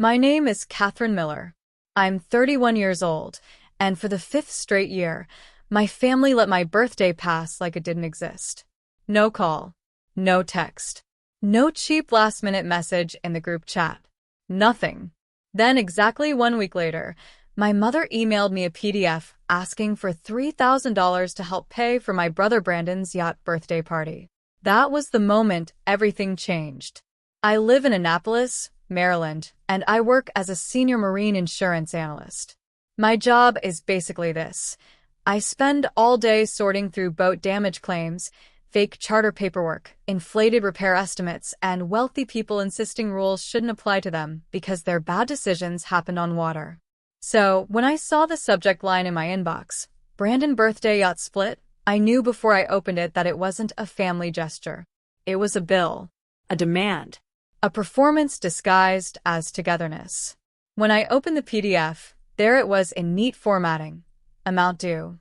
My name is Catherine Miller. I'm 31 years old, and for the fifth straight year, my family let my birthday pass like it didn't exist. No call, no text, no cheap last-minute message in the group chat. Nothing. Then, exactly 1 week later, my mother emailed me a PDF asking for $3,000 to help pay for my brother Brandon's yacht birthday party. That was the moment everything changed. I live in Annapolis, Maryland, and I work as a senior marine insurance analyst. My job is basically this. I spend all day sorting through boat damage claims, fake charter paperwork, inflated repair estimates, and wealthy people insisting rules shouldn't apply to them because their bad decisions happened on water. So, when I saw the subject line in my inbox, Brandon birthday yacht split, I knew before I opened it that it wasn't a family gesture. It was a bill. A demand. A performance disguised as togetherness. When I opened the PDF, there it was in neat formatting. Amount due,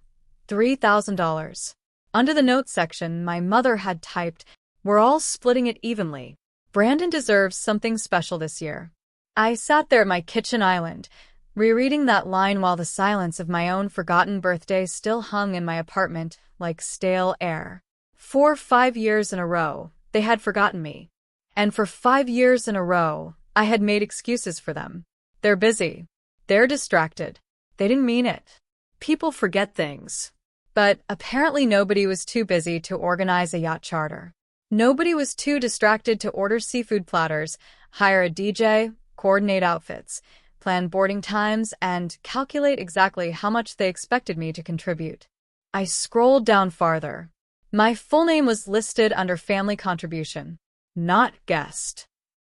$3,000. Under the notes section, my mother had typed, "We're all splitting it evenly. Brandon deserves something special this year." I sat there at my kitchen island, rereading that line while the silence of my own forgotten birthday still hung in my apartment like stale air. 5 years in a row, they had forgotten me. And for 5 years in a row, I had made excuses for them. They're busy. They're distracted. They didn't mean it. People forget things. But apparently nobody was too busy to organize a yacht charter. Nobody was too distracted to order seafood platters, hire a DJ, coordinate outfits, plan boarding times, and calculate exactly how much they expected me to contribute. I scrolled down farther. My full name was listed under family contribution. Not guest.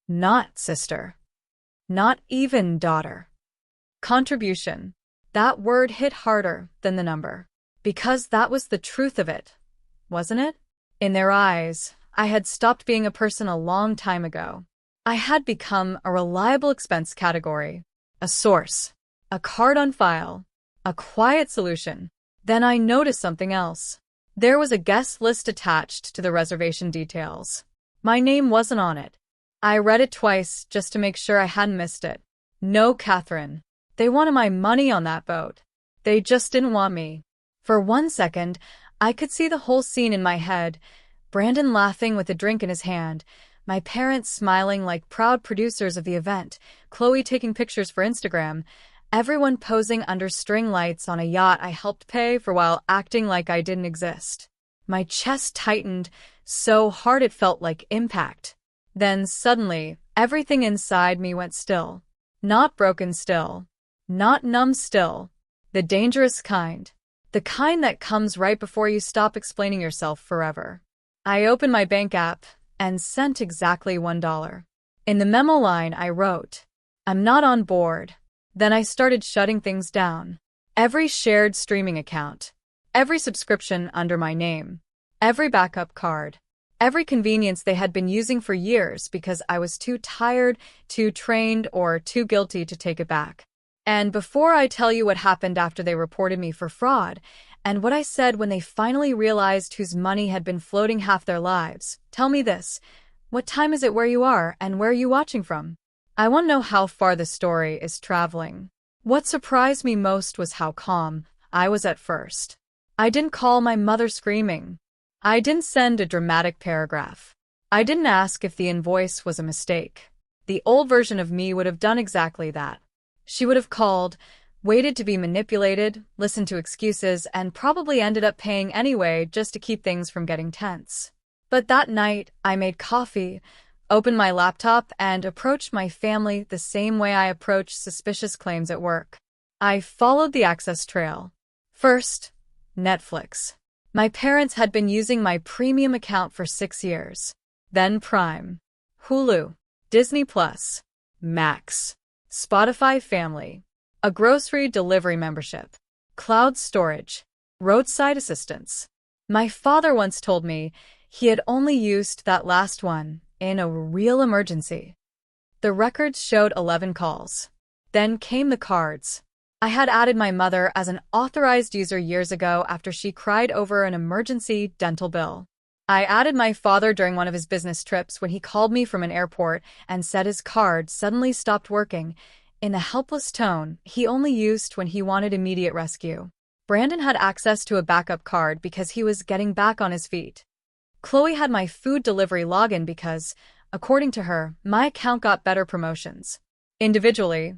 Not sister. Not even daughter. Contribution. That word hit harder than the number. Because that was the truth of it, wasn't it? In their eyes, I had stopped being a person a long time ago. I had become a reliable expense category, a source, a card on file, a quiet solution. Then I noticed something else. There was a guest list attached to the reservation details. My name wasn't on it. I read it twice just to make sure I hadn't missed it. No, Catherine. They wanted my money on that boat. They just didn't want me. For 1 second, I could see the whole scene in my head. Brandon laughing with a drink in his hand, my parents smiling like proud producers of the event, Chloe taking pictures for Instagram, everyone posing under string lights on a yacht I helped pay for while acting like I didn't exist. My chest tightened so hard it felt like impact. Then suddenly, everything inside me went still. Not broken still. Not numb still. The dangerous kind. The kind that comes right before you stop explaining yourself forever. I opened my bank app and sent exactly $1. In the memo line, I wrote, "I'm not on board." Then I started shutting things down. Every shared streaming account. Every subscription under my name. Every backup card. Every convenience they had been using for years because I was too tired, too trained, or too guilty to take it back. And before I tell you what happened after they reported me for fraud, and what I said when they finally realized whose money had been floating half their lives, tell me this. What time is it where you are, and where are you watching from? I want to know how far the story is traveling. What surprised me most was how calm I was at first. I didn't call my mother screaming. I didn't send a dramatic paragraph. I didn't ask if the invoice was a mistake. The old version of me would have done exactly that. She would have called, waited to be manipulated, listened to excuses, and probably ended up paying anyway just to keep things from getting tense. But that night, I made coffee, opened my laptop, and approached my family the same way I approach suspicious claims at work. I followed the access trail. First, Netflix. My parents had been using my premium account for 6 years. Then Prime, Hulu, Disney+, Max, Spotify Family, a grocery delivery membership, cloud storage, roadside assistance. My father once told me he had only used that last one in a real emergency. The records showed 11 calls. Then came the cards. I had added my mother as an authorized user years ago after she cried over an emergency dental bill. I added my father during one of his business trips when he called me from an airport and said his card suddenly stopped working, in a helpless tone he only used when he wanted immediate rescue. Brandon had access to a backup card because he was getting back on his feet. Chloe had my food delivery login because, according to her, my account got better promotions. Individually,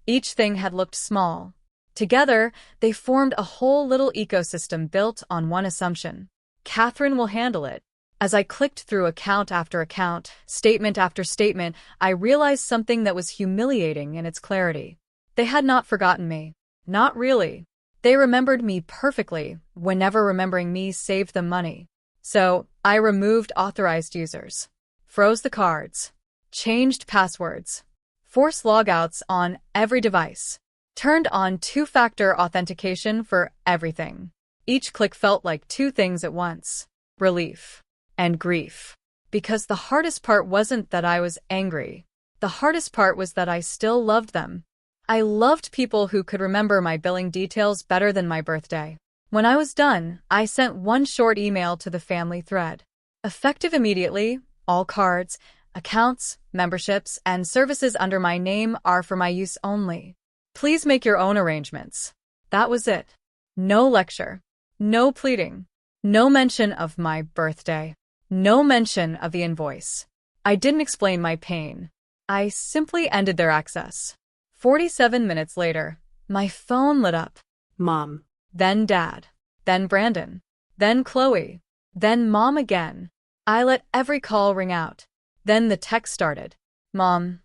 each thing had looked small. Together, they formed a whole little ecosystem built on one assumption. Catherine will handle it. As I clicked through account after account, statement after statement, I realized something that was humiliating in its clarity. They had not forgotten me. Not really. They remembered me perfectly, whenever remembering me saved them money. So, I removed authorized users, froze the cards, changed passwords, forced logouts on every device, turned on two-factor authentication for everything. Each click felt like two things at once: relief and grief. Because the hardest part wasn't that I was angry. The hardest part was that I still loved them. I loved people who could remember my billing details better than my birthday. When I was done, I sent one short email to the family thread. Effective immediately, all cards, accounts, memberships, and services under my name are for my use only. Please make your own arrangements. That was it. No lecture. No pleading. No mention of my birthday. No mention of the invoice. I didn't explain my pain. I simply ended their access. 47 minutes later, my phone lit up. Mom. Then Dad. Then Brandon. Then Chloe. Then Mom again. I let every call ring out. Then the text started. Mom.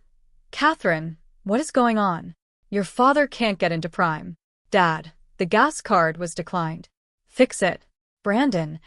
Catherine, what is going on? Your father can't get into Prime. Dad, the gas card was declined. Fix it. Brandon,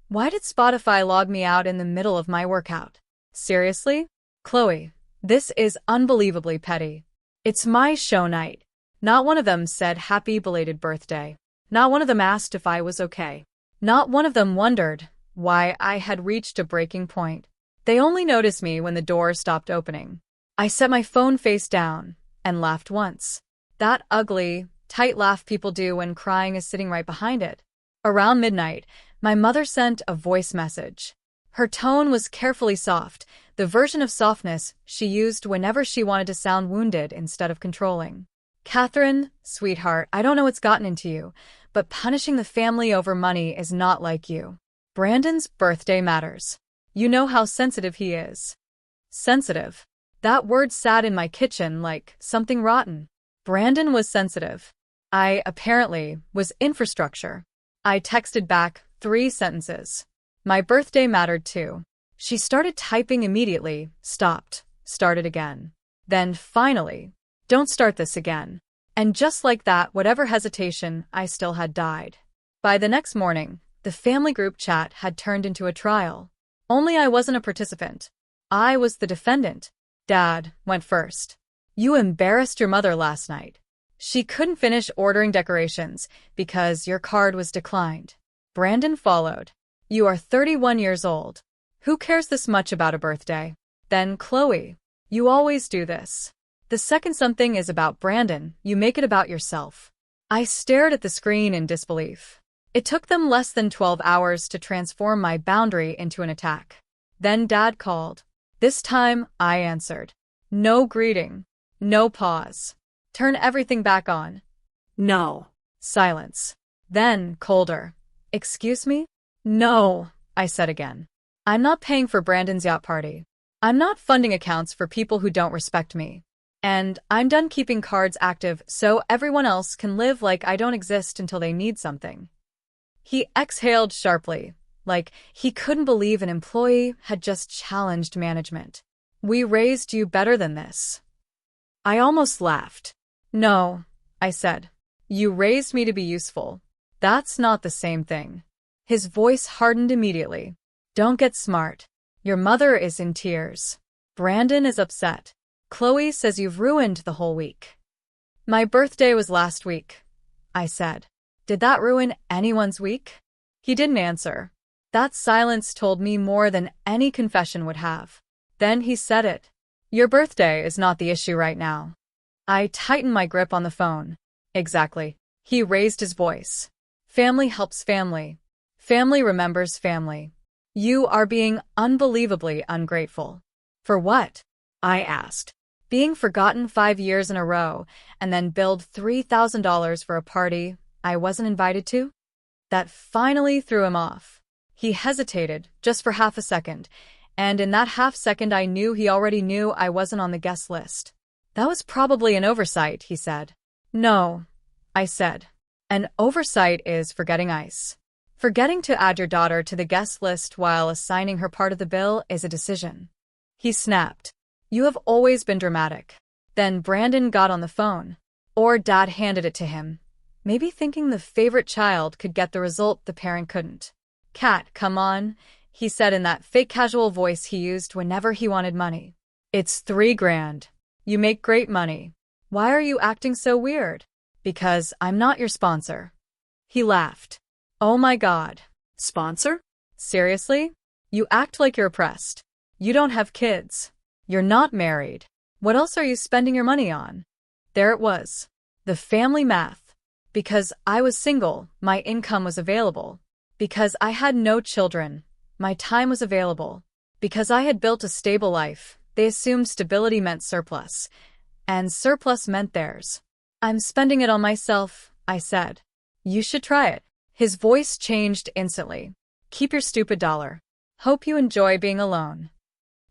why did Spotify log me out in the middle of my workout? Seriously? Chloe, this is unbelievably petty. It's my show night. Not one of them said happy belated birthday. Not one of them asked if I was okay. Not one of them wondered why I had reached a breaking point. They only noticed me when the door stopped opening. I set my phone face down and laughed once. That ugly, tight laugh people do when crying is sitting right behind it. Around midnight, my mother sent a voice message. Her tone was carefully soft, the version of softness she used whenever she wanted to sound wounded instead of controlling. Catherine, sweetheart, I don't know what's gotten into you, but punishing the family over money is not like you. Brandon's birthday matters. You know how sensitive he is. Sensitive. That word sat in my kitchen like something rotten. Brandon was sensitive. I, apparently, was infrastructure. I texted back 3 sentences. My birthday mattered too. She started typing immediately, stopped, started again. Then, finally, don't start this again. And just like that, whatever hesitation I still had died. By the next morning, the family group chat had turned into a trial. Only I wasn't a participant. I was the defendant. Dad went first. You embarrassed your mother last night. She couldn't finish ordering decorations because your card was declined. Brandon followed. You are 31 years old. Who cares this much about a birthday? Then Chloe. You always do this. The second something is about Brandon, you make it about yourself. I stared at the screen in disbelief. It took them less than 12 hours to transform my boundary into an attack. Then Dad called. This time, I answered. No greeting. No pause. Turn everything back on. No. Silence. Then, colder. Excuse me? No, I said again. I'm not paying for Brandon's yacht party. I'm not funding accounts for people who don't respect me. And I'm done keeping cards active so everyone else can live like I don't exist until they need something. He exhaled sharply, like he couldn't believe an employee had just challenged management. We raised you better than this. I almost laughed. No, I said. You raised me to be useful. That's not the same thing. His voice hardened immediately. Don't get smart. Your mother is in tears. Brandon is upset. Chloe says you've ruined the whole week. My birthday was last week, I said. Did that ruin anyone's week? He didn't answer. That silence told me more than any confession would have. Then he said it. Your birthday is not the issue right now. I tightened my grip on the phone. Exactly. He raised his voice. Family helps family. Family remembers family. You are being unbelievably ungrateful. For what? I asked. Being forgotten 5 years in a row and then billed $3,000 for a party I wasn't invited to? That finally threw him off. He hesitated just for half a second, and in that half second I knew he already knew I wasn't on the guest list. That was probably an oversight, he said. No, I said. An oversight is forgetting ice. Forgetting to add your daughter to the guest list while assigning her part of the bill is a decision. He snapped. You have always been dramatic. Then Brandon got on the phone. Or Dad handed it to him, maybe thinking the favorite child could get the result the parent couldn't. Kat, come on, he said in that fake casual voice he used whenever he wanted money. It's $3,000. You make great money. Why are you acting so weird? Because I'm not your sponsor. He laughed. Oh my God. Sponsor? Seriously? You act like you're oppressed. You don't have kids. You're not married. What else are you spending your money on? There it was. The family math. Because I was single, my income was available. Because I had no children, my time was available. Because I had built a stable life, they assumed stability meant surplus. And surplus meant theirs. I'm spending it on myself, I said. You should try it. His voice changed instantly. Keep your stupid dollar. Hope you enjoy being alone.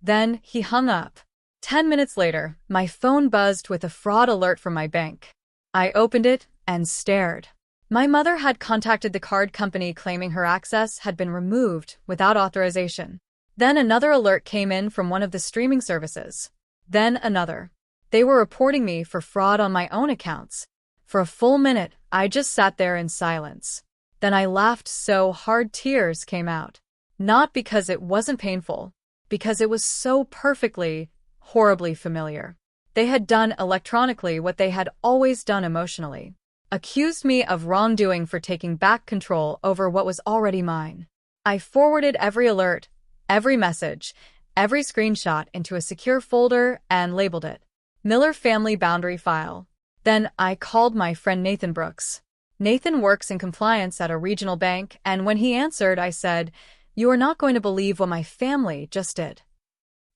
Then he hung up. 10 minutes later, my phone buzzed with a fraud alert from my bank. I opened it and stared. My mother had contacted the card company claiming her access had been removed without authorization. Then another alert came in from one of the streaming services. Then another. They were reporting me for fraud on my own accounts. For a full minute, I just sat there in silence. Then I laughed so hard tears came out. Not because it wasn't painful, because it was so perfectly, horribly familiar. They had done electronically what they had always done emotionally. Accused me of wrongdoing for taking back control over what was already mine. I forwarded every alert, every message, every screenshot into a secure folder and labeled it Miller Family Boundary File. Then I called my friend Nathan Brooks. Nathan works in compliance at a regional bank, and when he answered, I said, "You are not going to believe what my family just did."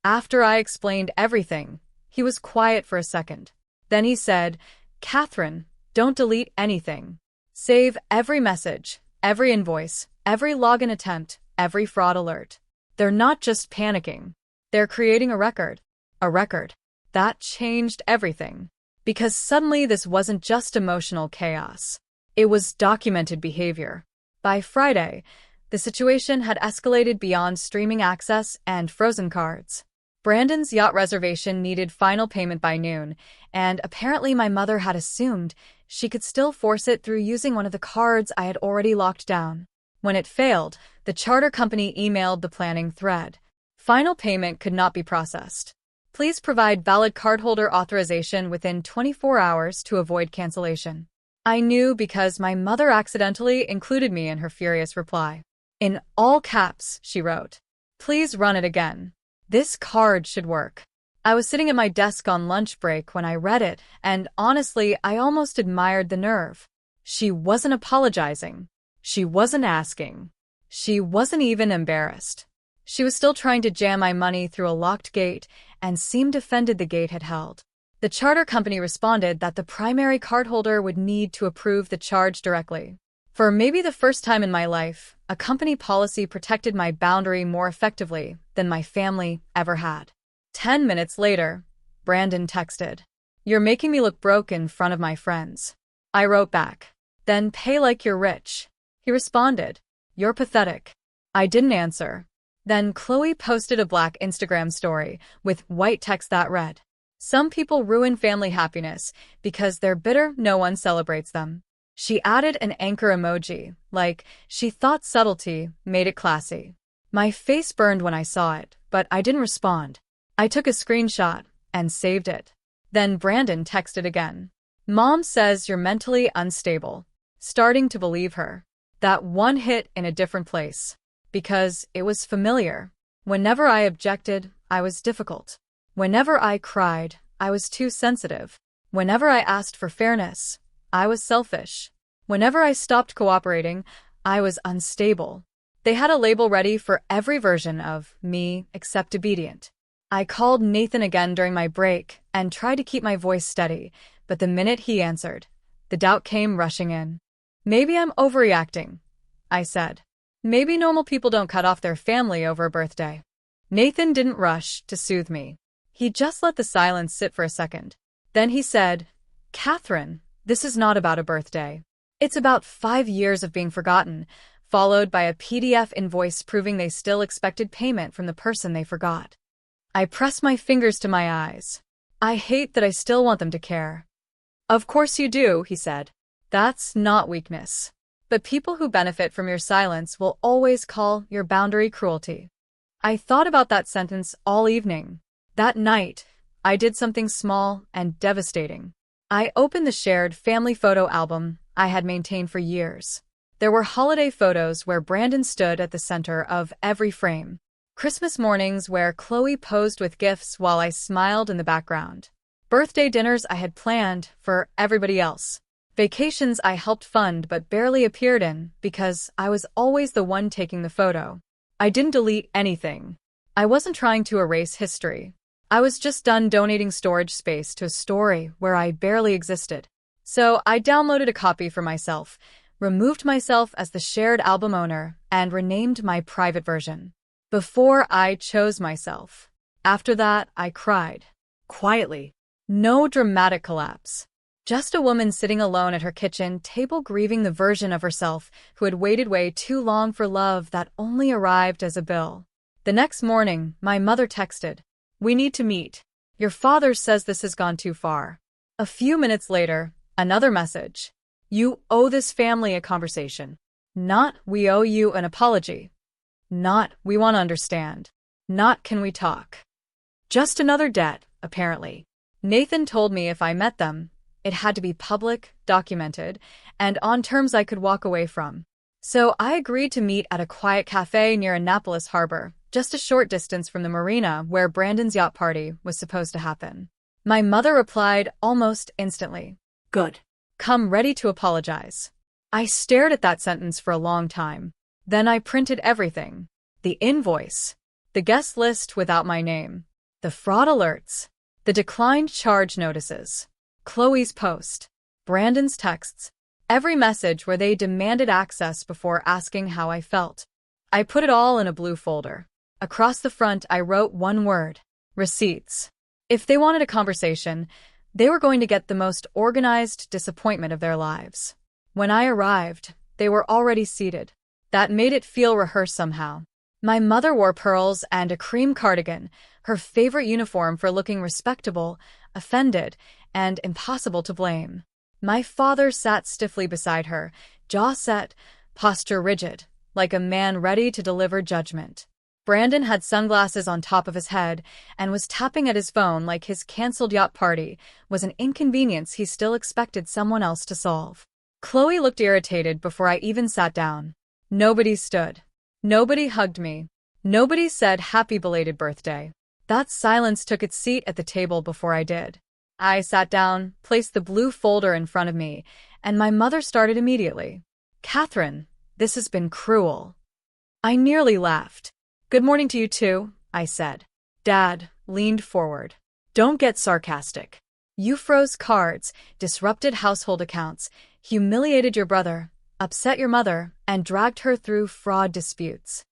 After I explained everything, he was quiet for a second. Then he said, "Catherine, don't delete anything. Save every message, every invoice, every login attempt, every fraud alert. They're not just panicking. They're creating a record. A record." That changed everything. Because suddenly this wasn't just emotional chaos. It was documented behavior. By Friday, the situation had escalated beyond streaming access and frozen cards. Brandon's yacht reservation needed final payment by noon, and apparently my mother had assumed she could still force it through using one of the cards I had already locked down. When it failed, the charter company emailed the planning thread. Final payment could not be processed. Please provide valid cardholder authorization within 24 hours to avoid cancellation. I knew because my mother accidentally included me in her furious reply. In all caps, she wrote, "Please run it again. This card should work." I was sitting at my desk on lunch break when I read it, and honestly, I almost admired the nerve. She wasn't apologizing. She wasn't asking. She wasn't even embarrassed. She was still trying to jam my money through a locked gate and seemed offended the gate had held. The charter company responded that the primary cardholder would need to approve the charge directly. For maybe the first time in my life, a company policy protected my boundary more effectively than my family ever had. 10 minutes later, Brandon texted, "You're making me look broke in front of my friends." I wrote back, "Then pay like you're rich." He responded, "You're pathetic." I didn't answer. Then Chloe posted a black Instagram story with white text that read, "Some people ruin family happiness because they're bitter no one celebrates them." She added an anchor emoji, like she thought subtlety made it classy. My face burned when I saw it, but I didn't respond. I took a screenshot and saved it. Then Brandon texted again. "Mom says you're mentally unstable." Starting to believe her. That one hit in a different place. Because it was familiar. Whenever I objected, I was difficult. Whenever I cried, I was too sensitive. Whenever I asked for fairness, I was selfish. Whenever I stopped cooperating, I was unstable. They had a label ready for every version of me except obedient. I called Nathan again during my break and tried to keep my voice steady, but the minute he answered, the doubt came rushing in. Maybe I'm overreacting, I said. Maybe normal people don't cut off their family over a birthday. Nathan didn't rush to soothe me. He just let the silence sit for a second. Then he said, Catherine, this is not about a birthday. It's about 5 years of being forgotten, followed by a PDF invoice proving they still expected payment from the person they forgot. I pressed my fingers to my eyes. I hate that I still want them to care. Of course you do, he said. That's not weakness. But people who benefit from your silence will always call your boundary cruelty. I thought about that sentence all evening. That night, I did something small and devastating. I opened the shared family photo album I had maintained for years. There were holiday photos where Brandon stood at the center of every frame. Christmas mornings where Chloe posed with gifts while I smiled in the background. Birthday dinners I had planned for everybody else. Vacations I helped fund but barely appeared in because I was always the one taking the photo. I didn't delete anything. I wasn't trying to erase history. I was just done donating storage space to a story where I barely existed. So I downloaded a copy for myself, removed myself as the shared album owner, and renamed my private version. Before I chose myself. After that, I cried. Quietly. No dramatic collapse. Just a woman sitting alone at her kitchen table grieving the version of herself who had waited way too long for love that only arrived as a bill. The next morning, my mother texted, "We need to meet. Your father says this has gone too far." A few minutes later, another message. "You owe this family a conversation. Not, we owe you an apology. Not, we want to understand. Not, can we talk?" Just another debt, apparently. Nathan told me if I met them, it had to be public, documented, and on terms I could walk away from. So I agreed to meet at a quiet cafe near Annapolis Harbor, just a short distance from the marina where Brandon's yacht party was supposed to happen. My mother replied almost instantly, "Good. Come ready to apologize." I stared at that sentence for a long time. Then I printed everything. The invoice, the guest list without my name, the fraud alerts, the declined charge notices, Chloe's post, Brandon's texts, every message where they demanded access before asking how I felt. I put it all in a blue folder. Across the front, I wrote one word: receipts. If they wanted a conversation, they were going to get the most organized disappointment of their lives. When I arrived, they were already seated. That made it feel rehearsed somehow. My mother wore pearls and a cream cardigan, her favorite uniform for looking respectable, offended, and impossible to blame. My father sat stiffly beside her, jaw set, posture rigid, like a man ready to deliver judgment. Brandon had sunglasses on top of his head and was tapping at his phone like his canceled yacht party was an inconvenience he still expected someone else to solve. Chloe looked irritated before I even sat down. Nobody stood. Nobody hugged me. Nobody said happy belated birthday. That silence took its seat at the table before I did. I sat down, placed the blue folder in front of me, and my mother started immediately. "Catherine, this has been cruel." I nearly laughed. "Good morning to you too," I said. Dad leaned forward. "Don't get sarcastic. You froze cards, disrupted household accounts, humiliated your brother, upset your mother, and dragged her through fraud disputes."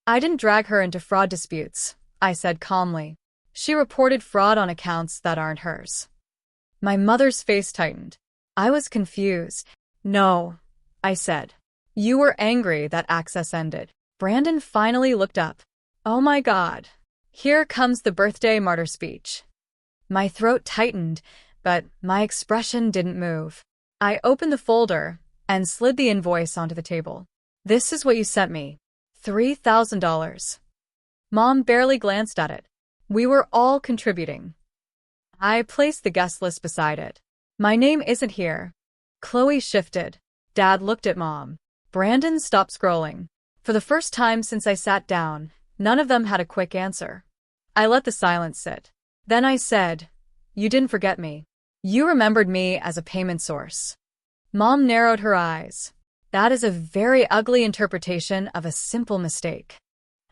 "I didn't drag her into fraud disputes," I said calmly. "She reported fraud on accounts that aren't hers." My mother's face tightened. I was confused. "No," I said. "You were angry that access ended." Brandon finally looked up. Oh my God. Here comes the birthday martyr speech. My throat tightened, but my expression didn't move. I opened the folder and slid the invoice onto the table. "This is what you sent me. $3,000. Mom barely glanced at it. We were all contributing. I placed the guest list beside it. "My name isn't here." Chloe shifted. Dad looked at Mom. Brandon stopped scrolling. For the first time since I sat down, none of them had a quick answer. I let the silence sit. Then I said, "You didn't forget me. You remembered me as a payment source." Mom narrowed her eyes. That is a very ugly interpretation of a simple mistake.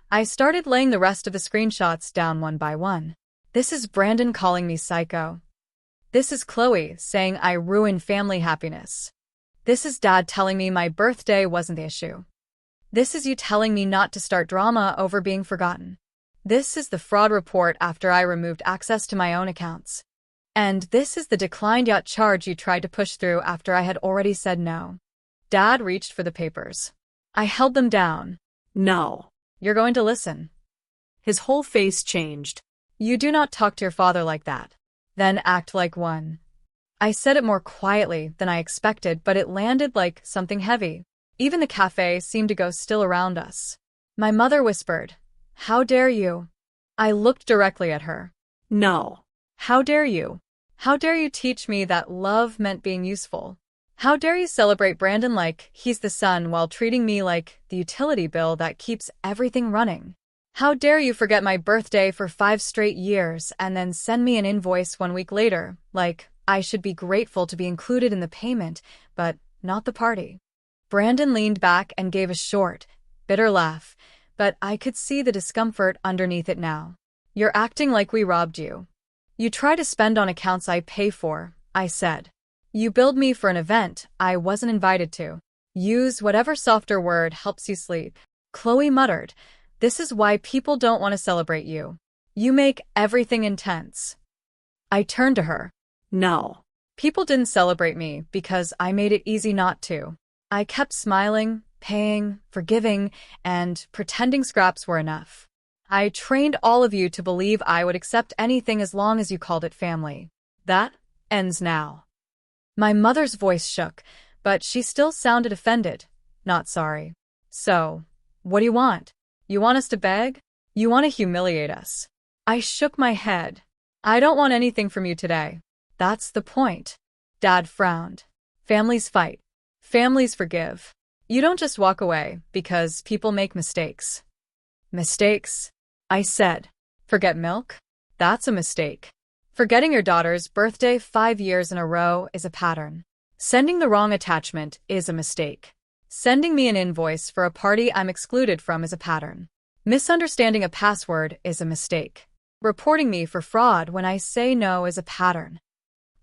I started laying the rest of the screenshots down one by one. This is Brandon calling me psycho. This is Chloe saying I ruined family happiness. This is Dad telling me my birthday wasn't the issue. This is you telling me not to start drama over being forgotten. This is the fraud report after I removed access to my own accounts. And this is the declined yacht charge you tried to push through after I had already said no. Dad reached for the papers. I held them down. No. You're going to listen. His whole face changed. You do not talk to your father like that. Then act like one. I said it more quietly than I expected, but it landed like something heavy. Even the cafe seemed to go still around us. My mother whispered, "How dare you?" I looked directly at her. No. How dare you? How dare you teach me that love meant being useful? How dare you celebrate Brandon like he's the sun while treating me like the utility bill that keeps everything running? How dare you forget my birthday for 5 straight years and then send me an invoice 1 week later, like I should be grateful to be included in the payment, but not the party? Brandon leaned back and gave a short, bitter laugh, but I could see the discomfort underneath it now. You're acting like we robbed you. You try to spend on accounts I pay for, I said. You billed me for an event I wasn't invited to. Use whatever softer word helps you sleep. Chloe muttered, "This is why people don't want to celebrate you. You make everything intense." I turned to her. No. People didn't celebrate me because I made it easy not to. I kept smiling, paying, forgiving, and pretending scraps were enough. I trained all of you to believe I would accept anything as long as you called it family. That ends now. My mother's voice shook, but she still sounded offended, not sorry. So, what do you want? You want us to beg? You want to humiliate us? I shook my head. I don't want anything from you today. That's the point. Dad frowned. Families fight. Families forgive. You don't just walk away because people make mistakes. Mistakes? I said. Forget milk? That's a mistake. Forgetting your daughter's birthday 5 years in a row is a pattern. Sending the wrong attachment is a mistake. Sending me an invoice for a party I'm excluded from is a pattern. Misunderstanding a password is a mistake. Reporting me for fraud when I say no is a pattern.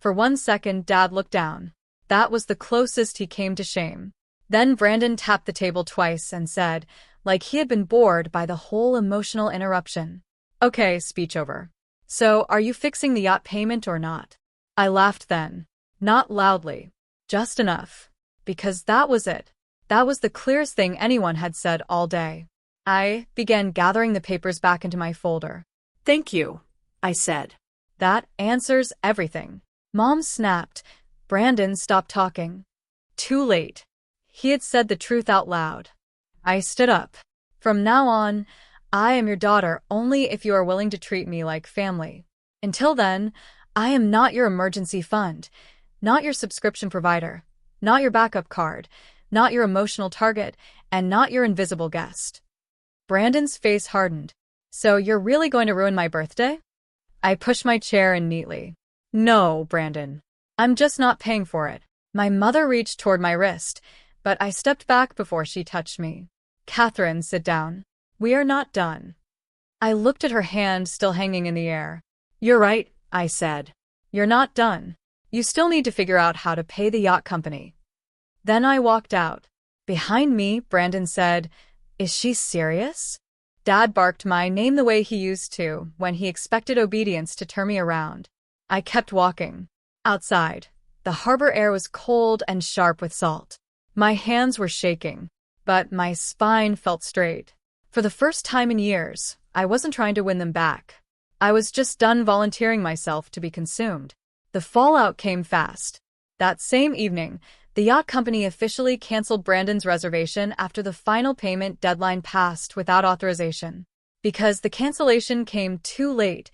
For 1 second, Dad looked down. That was the closest he came to shame. Then Brandon tapped the table twice and said, like he had been bored by the whole emotional interruption, "Okay, speech over. So, are you fixing the yacht payment or not?" I laughed then. Not loudly. Just enough. Because that was it. That was the clearest thing anyone had said all day. I began gathering the papers back into my folder. "Thank you," I said. "That answers everything." Mom snapped. Brandon stopped talking. Too late. He had said the truth out loud. I stood up. "From now on, I am your daughter only if you are willing to treat me like family. Until then, I am not your emergency fund, not your subscription provider, not your backup card, not your emotional target, and not your invisible guest." Brandon's face hardened. "So you're really going to ruin my birthday?" I pushed my chair in neatly. "No, Brandon. I'm just not paying for it." My mother reached toward my wrist, but I stepped back before she touched me. "Catherine, sit down. We are not done." I looked at her hand still hanging in the air. "You're right," I said. "You're not done. You still need to figure out how to pay the yacht company." Then I walked out. Behind me, Brandon said, "Is she serious?" Dad barked my name the way he used to when he expected obedience to turn me around. I kept walking. Outside, the harbor air was cold and sharp with salt. My hands were shaking, but my spine felt straight. For the first time in years, I wasn't trying to win them back. I was just done volunteering myself to be consumed. The fallout came fast. That same evening, the yacht company officially canceled Brandon's reservation after the final payment deadline passed without authorization. Because the cancellation came too late,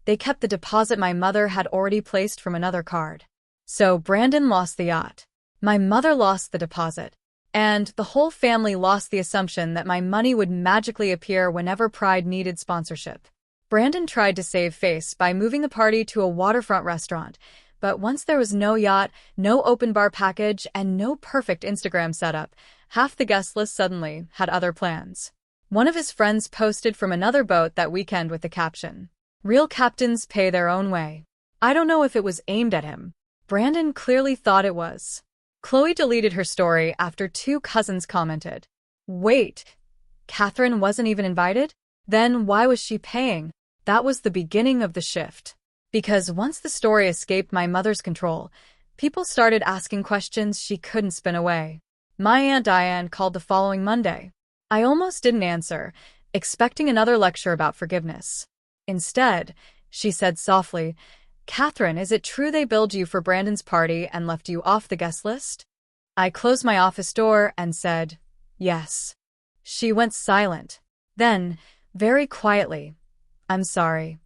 they kept the deposit my mother had already placed from another card. So Brandon lost the yacht. My mother lost the deposit. And the whole family lost the assumption that my money would magically appear whenever Pride needed sponsorship. Brandon tried to save face by moving the party to a waterfront restaurant, But once there was no yacht, no open bar package, and no perfect Instagram setup, half the guest list suddenly had other plans. One of his friends posted from another boat that weekend with the caption, "Real captains pay their own way." I don't know if it was aimed at him. Brandon clearly thought it was. Chloe deleted her story after two cousins commented, "Wait, Catherine wasn't even invited? Then why was she paying?" That was the beginning of the shift. Because once the story escaped my mother's control, people started asking questions she couldn't spin away. My Aunt Diane called the following Monday. I almost didn't answer, expecting another lecture about forgiveness. Instead, she said softly, "Catherine, is it true they billed you for Brandon's party and left you off the guest list?" I closed my office door and said, "Yes." She went silent. Then, very quietly, "I'm sorry."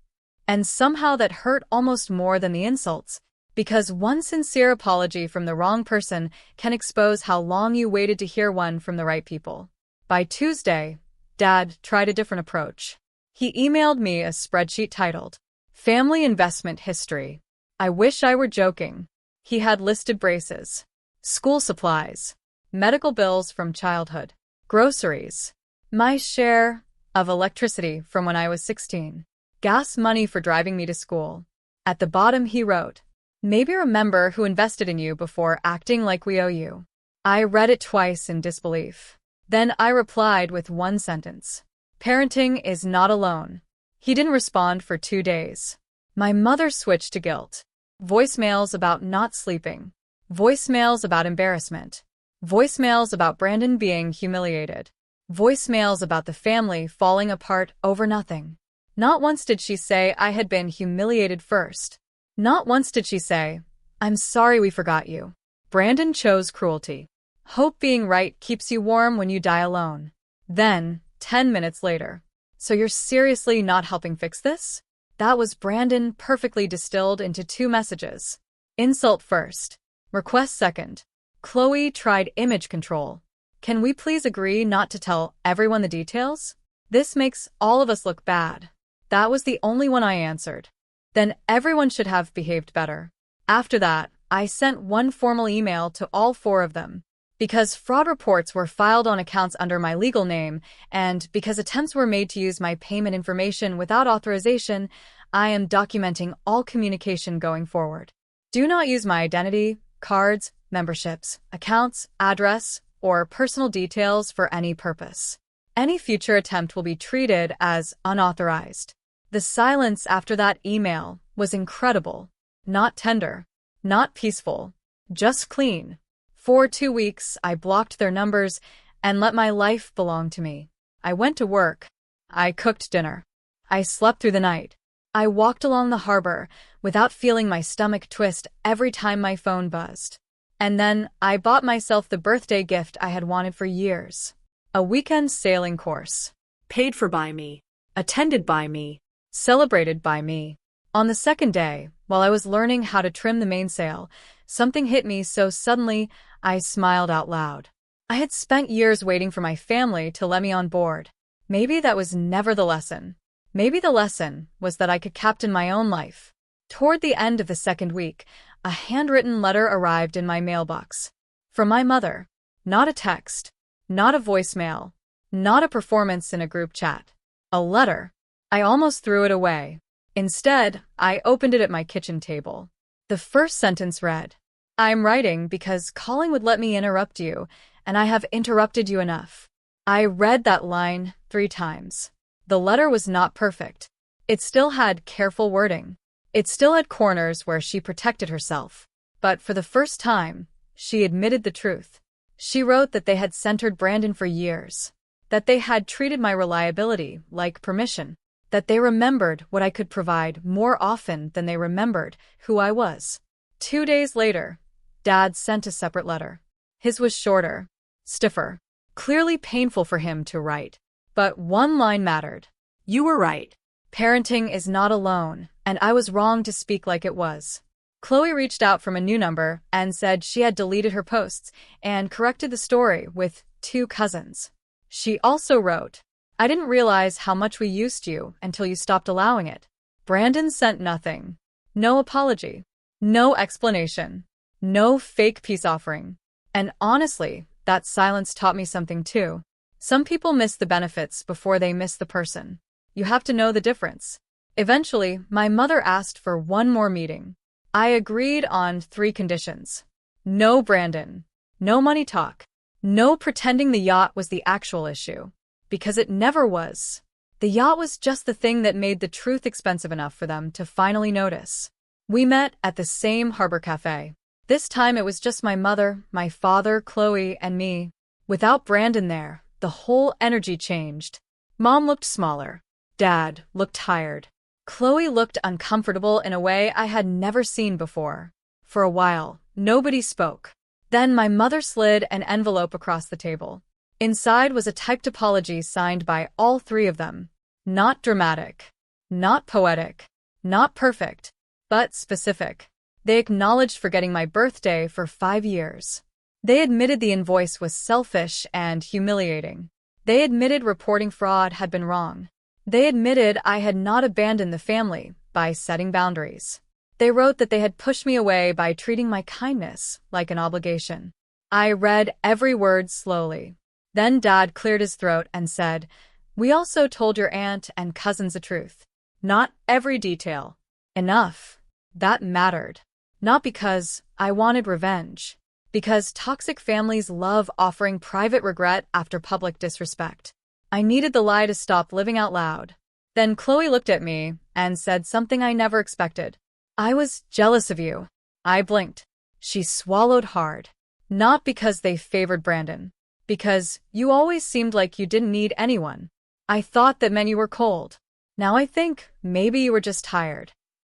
And somehow that hurt almost more than the insults, because one sincere apology from the wrong person can expose how long you waited to hear one from the right people. By Tuesday, Dad tried a different approach. He emailed me a spreadsheet titled, "Family Investment History." I wish I were joking. He had listed braces, school supplies, medical bills from childhood, groceries, my share of electricity from when I was 16, gas money for driving me to school. At the bottom he wrote, "Maybe remember who invested in you before acting like we owe you." I read it twice in disbelief. Then I replied with one sentence, "Parenting is not a loan." He didn't respond for 2 days. My mother switched to guilt. Voicemails about not sleeping. Voicemails about embarrassment. Voicemails about Brandon being humiliated. Voicemails about the family falling apart over nothing. Not once did she say I had been humiliated first. Not once did she say, "I'm sorry we forgot you." Brandon chose cruelty. Hope being right keeps you warm when you die alone. Then, 10 minutes later, "So you're seriously not helping fix this?" That was Brandon perfectly distilled into 2 messages. Insult first. Request second. Chloe tried image control. Can we please agree not to tell everyone the details? This makes all of us look bad. That was the only one I answered. Then everyone should have behaved better. After that, I sent one formal email to all 4 of them. Because fraud reports were filed on accounts under my legal name, and because attempts were made to use my payment information without authorization, I am documenting all communication going forward. Do not use my identity, cards, memberships, accounts, address, or personal details for any purpose. Any future attempt will be treated as unauthorized. The silence after that email was incredible. Not tender, not peaceful, just clean. For 2 weeks, I blocked their numbers and let my life belong to me. I went to work. I cooked dinner. I slept through the night. I walked along the harbor without feeling my stomach twist every time my phone buzzed. And then I bought myself the birthday gift I had wanted for years. A weekend sailing course. Paid for by me. Attended by me. Celebrated by me. On the second day, while I was learning how to trim the mainsail, something hit me so suddenly I smiled out loud. I had spent years waiting for my family to let me on board. Maybe that was never the lesson. Maybe the lesson was that I could captain my own life. Toward the end of the second week, a handwritten letter arrived in my mailbox. From my mother. Not a text. Not a voicemail. Not a performance in a group chat. A letter. I almost threw it away. Instead, I opened it at my kitchen table. The first sentence read, "I'm writing because calling would let me interrupt you, and I have interrupted you enough." I read that line 3 times. The letter was not perfect. It still had careful wording. It still had corners where she protected herself. But for the first time, she admitted the truth. She wrote that they had centered Brandon for years. That they had treated my reliability like permission. That they remembered what I could provide more often than they remembered who I was. 2 days later, Dad sent a separate letter. His was shorter, stiffer, clearly painful for him to write. But one line mattered. "You were right. Parenting is not a loan, and I was wrong to speak like it was." Chloe reached out from a new number and said she had deleted her posts and corrected the story with 2 cousins. She also wrote, "I didn't realize how much we used you until you stopped allowing it." Brandon sent nothing. No apology. No explanation. No fake peace offering. And honestly, that silence taught me something too. Some people miss the benefits before they miss the person. You have to know the difference. Eventually, my mother asked for one more meeting. I agreed on 3 conditions. No Brandon. No money talk. No pretending the yacht was the actual issue. Because it never was. The yacht was just the thing that made the truth expensive enough for them to finally notice. We met at the same harbor cafe. This time it was just my mother, my father, Chloe, and me. Without Brandon there, the whole energy changed. Mom looked smaller. Dad looked tired. Chloe looked uncomfortable in a way I had never seen before. For a while, nobody spoke. Then my mother slid an envelope across the table. Inside was a typed apology signed by all 3 of them. Not dramatic. Not poetic. Not perfect. But specific. They acknowledged forgetting my birthday for 5 years. They admitted the invoice was selfish and humiliating. They admitted reporting fraud had been wrong. They admitted I had not abandoned the family by setting boundaries. They wrote that they had pushed me away by treating my kindness like an obligation. I read every word slowly. Then Dad cleared his throat and said, "We also told your aunt and cousins the truth. Not every detail. Enough." That mattered. Not because I wanted revenge. Because toxic families love offering private regret after public disrespect. I needed the lie to stop living out loud. Then Chloe looked at me and said something I never expected. "I was jealous of you." I blinked. She swallowed hard. "Not because they favored Brandon. Because you always seemed like you didn't need anyone. I thought that meant you were cold. Now I think maybe you were just tired."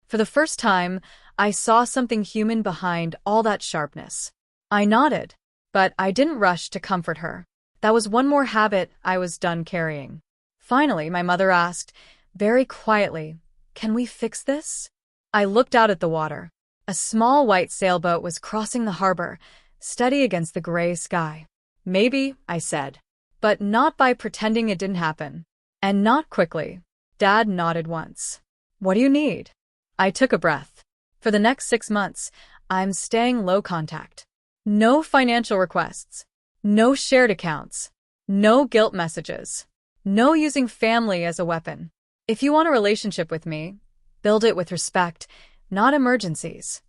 For the first time, I saw something human behind all that sharpness. I nodded, but I didn't rush to comfort her. That was one more habit I was done carrying. Finally, my mother asked, very quietly, "Can we fix this?" I looked out at the water. A small white sailboat was crossing the harbor, steady against the gray sky. "Maybe," I said. But not by pretending it didn't happen. And not quickly. Dad nodded once. "What do you need?" I took a breath. For the next 6 months, I'm staying low contact. No financial requests. No shared accounts. No guilt messages. No using family as a weapon. If you want a relationship with me, build it with respect, not emergencies.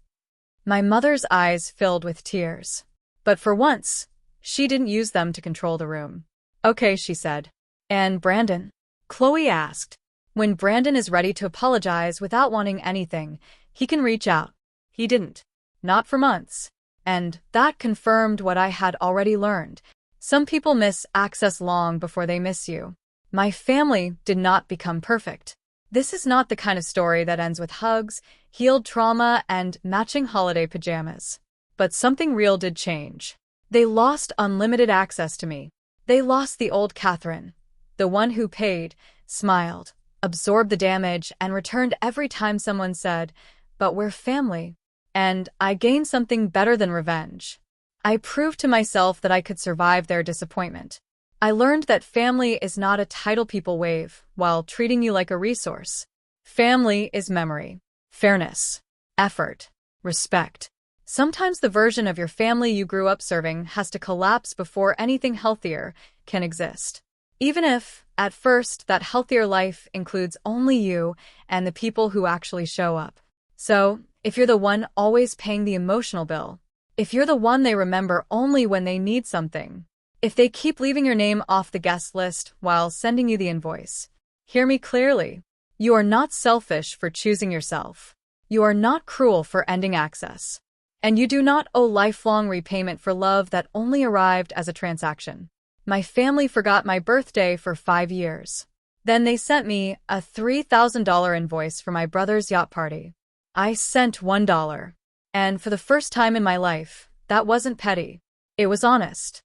My mother's eyes filled with tears. But for once, she didn't use them to control the room. "Okay," she said. "And Brandon?" Chloe asked. "When Brandon is ready to apologize without wanting anything, he can reach out." He didn't. Not for months. And that confirmed what I had already learned. Some people miss access long before they miss you. My family did not become perfect. This is not the kind of story that ends with hugs, healed trauma, and matching holiday pajamas. But something real did change. They lost unlimited access to me. They lost the old Catherine, the one who paid, smiled, absorbed the damage, and returned every time someone said, "But we're family." And I gained something better than revenge. I proved to myself that I could survive their disappointment. I learned that family is not a title people wave while treating you like a resource. Family is memory, fairness, effort, respect. Sometimes the version of your family you grew up serving has to collapse before anything healthier can exist. Even if, at first, that healthier life includes only you and the people who actually show up. So, if you're the one always paying the emotional bill, if you're the one they remember only when they need something, if they keep leaving your name off the guest list while sending you the invoice, hear me clearly. You are not selfish for choosing yourself. You are not cruel for ending access. And you do not owe lifelong repayment for love that only arrived as a transaction. My family forgot my birthday for 5 years. Then they sent me a $3,000 invoice for my brother's yacht party. I sent $1. And for the first time in my life, that wasn't petty. It was honest.